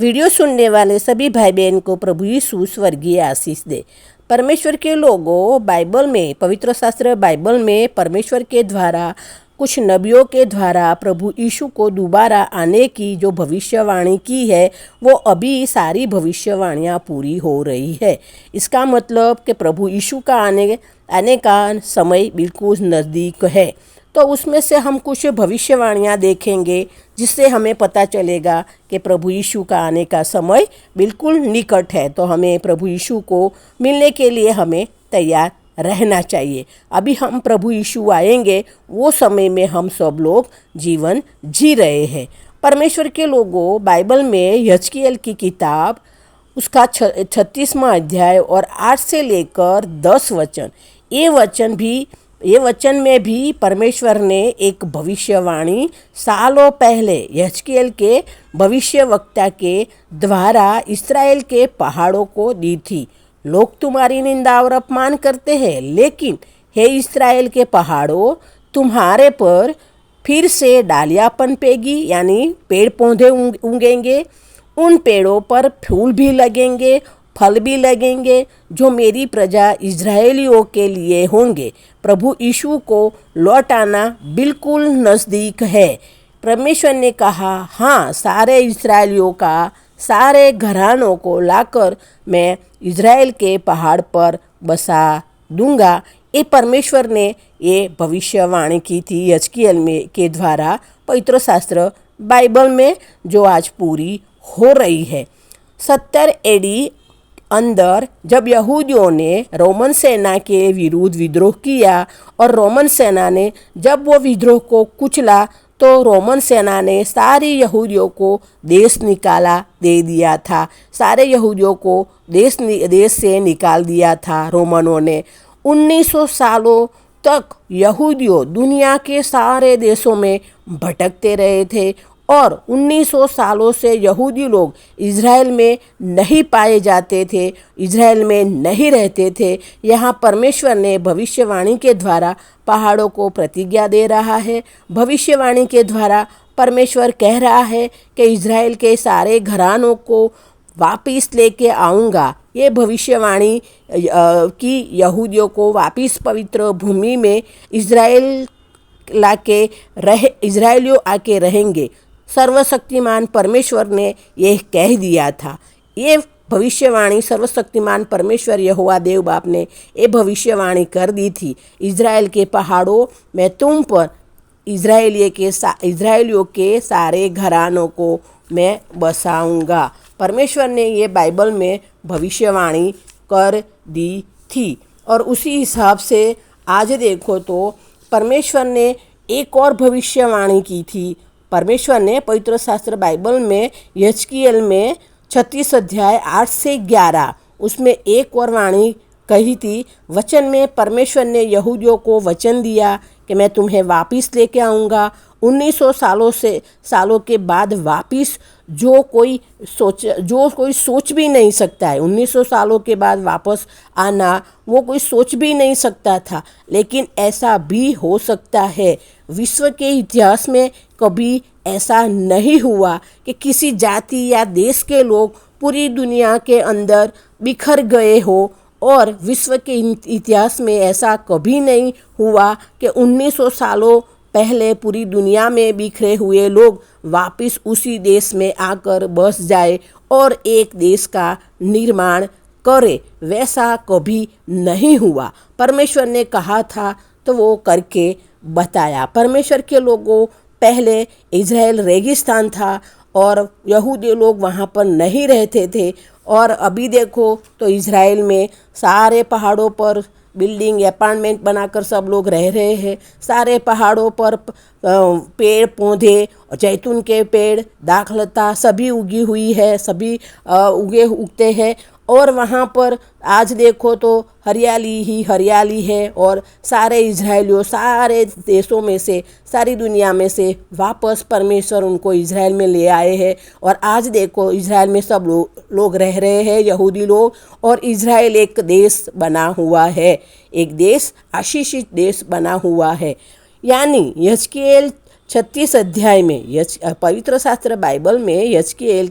Video सुनने वाले सभी भाई बहन को प्रभु यीशु स्वर्गीय आशीष दे। परमेश्वर के लोगों, बाइबल में, पवित्र शास्त्र बाइबल में परमेश्वर के द्वारा, कुछ नबियों के द्वारा प्रभु यीशु को दोबारा आने की जो भविष्यवाणी की है, वो अभी सारी भविष्यवाणियाँ पूरी हो रही है। इसका मतलब कि प्रभु यीशु का आने का समय बिल्कुल नज़दीक है। तो उसमें से हम कुछ भविष्यवाणियाँ देखेंगे जिससे हमें पता चलेगा कि प्रभु यीशु का आने का समय बिल्कुल निकट है। तो हमें प्रभु यीशु को मिलने के लिए हमें तैयार रहना चाहिए। अभी हम प्रभु यीशु आएंगे, वो समय में हम सब लोग जीवन जी रहे हैं। परमेश्वर के लोगों, बाइबल में यजकियेल की किताब उसका 36वां अध्याय और 8 से लेकर 10 वचन, ये वचन में भी परमेश्वर ने एक भविष्यवाणी सालों पहले यजकियेल के भविष्यवक्ता के द्वारा इस्राएल के पहाड़ों को दी थी। लोग तुम्हारी निंदा और अपमान करते हैं, लेकिन हे इस्राएल के पहाड़ों, तुम्हारे पर फिर से डालियाँ पनपेगी, यानी पेड़ पौधे उगेंगे। उन पेड़ों पर फूल भी लगेंगे, फल भी लगेंगे, जो मेरी प्रजा इजरायलियों के लिए होंगे। प्रभु यीशु को लौट आना बिल्कुल नज़दीक है। परमेश्वर ने कहा, हाँ, सारे इजरायलियों का, सारे घरानों को लाकर मैं इजराइल के पहाड़ पर बसा दूंगा। ये परमेश्वर ने ये भविष्यवाणी की थी यजकियेल में के द्वारा, पवित्र शास्त्र बाइबल में, जो आज पूरी हो रही है। 70 एडी अंदर जब यहूदियों ने रोमन सेना के विरुद्ध विद्रोह किया और रोमन सेना ने जब वो विद्रोह को कुचला, तो रोमन सेना ने सारी यहूदियों को देश निकाला दे दिया था। सारे यहूदियों को देश से निकाल दिया था रोमनों ने। 1900 सालों तक यहूदियों दुनिया के सारे देशों में भटकते रहे थे और 1900 सालों से यहूदी लोग इज़राइल में नहीं पाए जाते थे, इज़राइल में नहीं रहते थे। यहाँ परमेश्वर ने भविष्यवाणी के द्वारा पहाड़ों को प्रतिज्ञा दे रहा है। भविष्यवाणी के द्वारा परमेश्वर कह रहा है कि इज़राइल के सारे घरानों को वापस लेके आऊँगा। ये भविष्यवाणी की यहूदियों को वापस पवित्र भूमि में इज़राइलियों आके रहेंगे। सर्वशक्तिमान परमेश्वर ने यह कह दिया था। ये भविष्यवाणी सर्वशक्तिमान परमेश्वर यहोवा देव बाप ने ये भविष्यवाणी कर दी थी। इज़राइल के पहाड़ों में तुम पर इज़राइलियों के सारे घरानों को मैं बसाऊंगा। परमेश्वर ने ये बाइबल में भविष्यवाणी कर दी थी और उसी हिसाब से आज देखो तो परमेश्वर ने एक और भविष्यवाणी की थी। परमेश्वर ने पवित्र शास्त्र बाइबल में यजकियेल में 36 अध्याय 8 से 11 उसमें एक और वाणी कही थी। वचन में परमेश्वर ने यहूदियों को वचन दिया कि मैं तुम्हें वापस लेके आऊँगा। 1900 सालों के बाद वापस जो कोई सोच भी नहीं सकता है। 1900 सालों के बाद वापस आना वो कोई सोच भी नहीं सकता था, लेकिन ऐसा भी हो सकता है। विश्व के इतिहास में कभी ऐसा नहीं हुआ कि किसी जाति या देश के लोग पूरी दुनिया के अंदर बिखर गए हो, और विश्व के इतिहास में ऐसा कभी नहीं हुआ कि 1900 सालों पहले पूरी दुनिया में बिखरे हुए लोग वापस उसी देश में आकर बस जाए और एक देश का निर्माण करे। वैसा कभी नहीं हुआ। परमेश्वर ने कहा था तो वो करके बताया। परमेश्वर के लोगों, पहले इज़राइल रेगिस्तान था और यहूदी लोग वहाँ पर नहीं रहते थे, और अभी देखो तो इज़राइल में सारे पहाड़ों पर बिल्डिंग अपार्टमेंट बनाकर सब लोग रह रहे हैं। सारे पहाड़ों पर पेड़ पौधे, जैतून के पेड़, दाखलता सभी उगी हुई है, सभी उगते हैं, और वहाँ पर आज देखो तो हरियाली ही हरियाली है। और सारे इज़राइलियों, सारे देशों में से, सारी दुनिया में से वापस परमेश्वर उनको इज़राइल में ले आए हैं, और आज देखो इज़राइल में सब लोग रह रहे हैं, यहूदी लोग, और इज़राइल एक देश बना हुआ है, एक देश, आशीषित देश बना हुआ है। यानी यजकियेल 36 अध्याय में पवित्र शास्त्र बाइबल में यजकिएल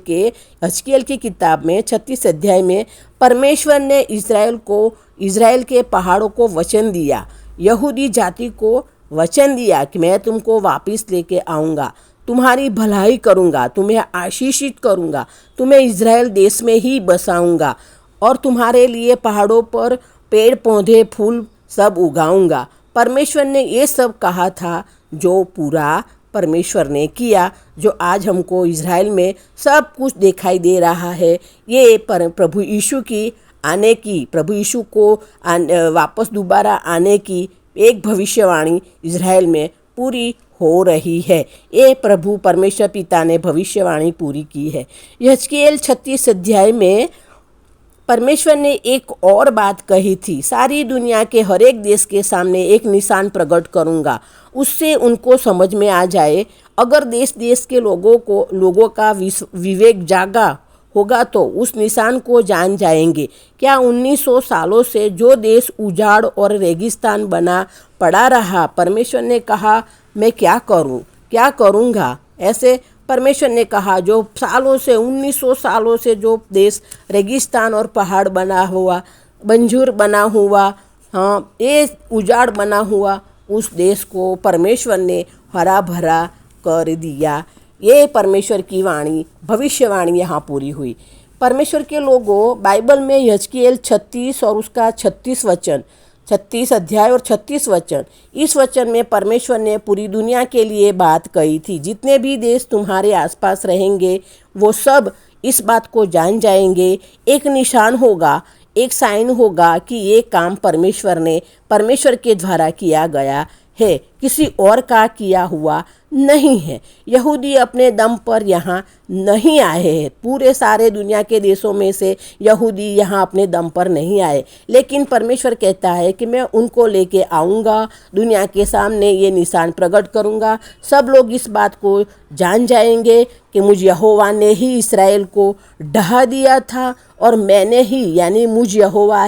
की किताब में 36 अध्याय में परमेश्वर ने इज़राइल के पहाड़ों को वचन दिया, यहूदी जाति को वचन दिया कि मैं तुमको वापस लेके आऊँगा, तुम्हारी भलाई करूँगा, तुम्हें आशीषित करूँगा, तुम्हें इज़राइल देश में ही बसाऊँगा और तुम्हारे लिए पहाड़ों पर पेड़ पौधे फूल सब उगाऊँगा। परमेश्वर ने ये सब कहा था, जो पूरा परमेश्वर ने किया, जो आज हमको इज़राइल में सब कुछ दिखाई दे रहा है। ये प्रभु यीशु को वापस दोबारा आने की एक भविष्यवाणी इज़राइल में पूरी हो रही है। ये प्रभु परमेश्वर पिता ने भविष्यवाणी पूरी की है। यजकिएल 36 अध्याय में परमेश्वर ने एक और बात कही थी, सारी दुनिया के हर एक देश के सामने एक निशान प्रकट करूंगा, उससे उनको समझ में आ जाए। अगर देश देश के लोगों का विवेक जागा होगा तो उस निशान को जान जाएंगे। क्या 1900 सालों से जो देश उजाड़ और रेगिस्तान बना पड़ा रहा, परमेश्वर ने कहा मैं क्या करूँगा। ऐसे परमेश्वर ने कहा, जो 1900 सालों से जो देश रेगिस्तान और पहाड़ बना हुआ, बंजर बना हुआ, हाँ, ये उजाड़ बना हुआ, उस देश को परमेश्वर ने हरा भरा कर दिया। ये परमेश्वर की भविष्यवाणी यहाँ पूरी हुई। परमेश्वर के लोगों, बाइबल में यजकिएल 36 और उसका 36 अध्याय और 36 वचन, इस वचन में परमेश्वर ने पूरी दुनिया के लिए बात कही थी। जितने भी देश तुम्हारे आसपास रहेंगे वो सब इस बात को जान जाएंगे। एक निशान होगा, एक साइन होगा कि ये काम परमेश्वर के द्वारा किया गया है, किसी और का किया हुआ नहीं है। यहूदी अपने दम पर यहाँ नहीं आए हैं। पूरे सारे दुनिया के देशों में से यहूदी यहाँ अपने दम पर नहीं आए, लेकिन परमेश्वर कहता है कि मैं उनको लेके आऊँगा, दुनिया के सामने ये निशान प्रकट करूँगा। सब लोग इस बात को जान जाएंगे कि मुझ यहोवा ने ही इस्राएल को ढहा दिया था और मैंने ही, यानी मुझ यहोवा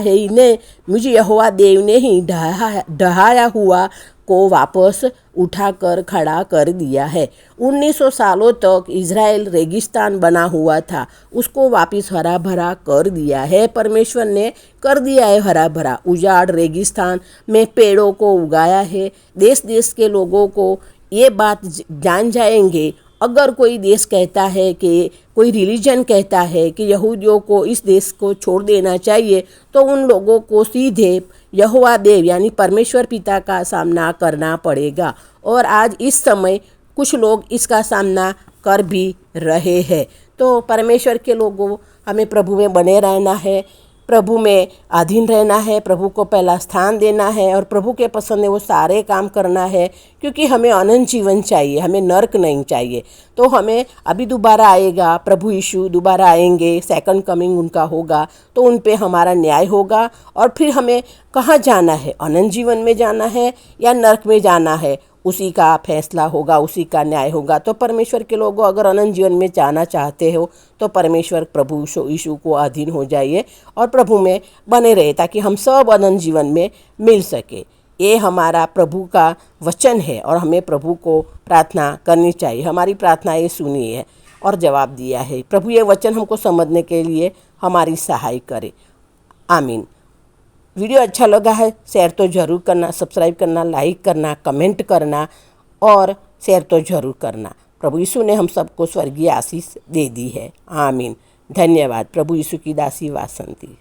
देव ने ही ढहाया हुआ को वापस उठाकर खड़ा कर दिया है। 1900 सालों तक इज़राइल रेगिस्तान बना हुआ था, उसको वापस हरा भरा कर दिया है। परमेश्वर ने कर दिया है हरा भरा। उजाड़ रेगिस्तान में पेड़ों को उगाया है। देश देश के लोगों को ये बात जान जाएंगे। अगर कोई देश कहता है कि कोई रिलीजन कहता है कि यहूदियों को इस देश को छोड़ देना चाहिए, तो उन लोगों को सीधे यहोवा देव यानी परमेश्वर पिता का सामना करना पड़ेगा। और आज इस समय कुछ लोग इसका सामना कर भी रहे हैं। तो परमेश्वर के लोगों, हमें प्रभु में बने रहना है, प्रभु में अधीन रहना है, प्रभु को पहला स्थान देना है और प्रभु के पसंद है वो सारे काम करना है, क्योंकि हमें अनंत जीवन चाहिए, हमें नर्क नहीं चाहिए। तो हमें अभी दोबारा आएगा, प्रभु यीशु दोबारा आएंगे, सेकंड कमिंग उनका होगा, तो उन पे हमारा न्याय होगा। और फिर हमें कहाँ जाना है, अनंत जीवन में जाना है या नर्क में जाना है, उसी का फैसला होगा, उसी का न्याय होगा। तो परमेश्वर के लोगों, अगर अनंत जीवन में जाना चाहते हो तो परमेश्वर प्रभु यीशु को अधीन हो जाइए और प्रभु में बने रहे, ताकि हम सब अनंत जीवन में मिल सके। ये हमारा प्रभु का वचन है और हमें प्रभु को प्रार्थना करनी चाहिए। हमारी प्रार्थना ये सुनी है और जवाब दिया है। प्रभु ये वचन हमको समझने के लिए हमारी सहाय करे। आमीन। वीडियो अच्छा लगा है, शेयर तो ज़रूर करना, सब्सक्राइब करना, लाइक करना, कमेंट करना और शेयर तो ज़रूर करना। प्रभु यीशु ने हम सबको स्वर्गीय आशीष दे दी है। आमीन। धन्यवाद। प्रभु यीशु की दासी वासंती।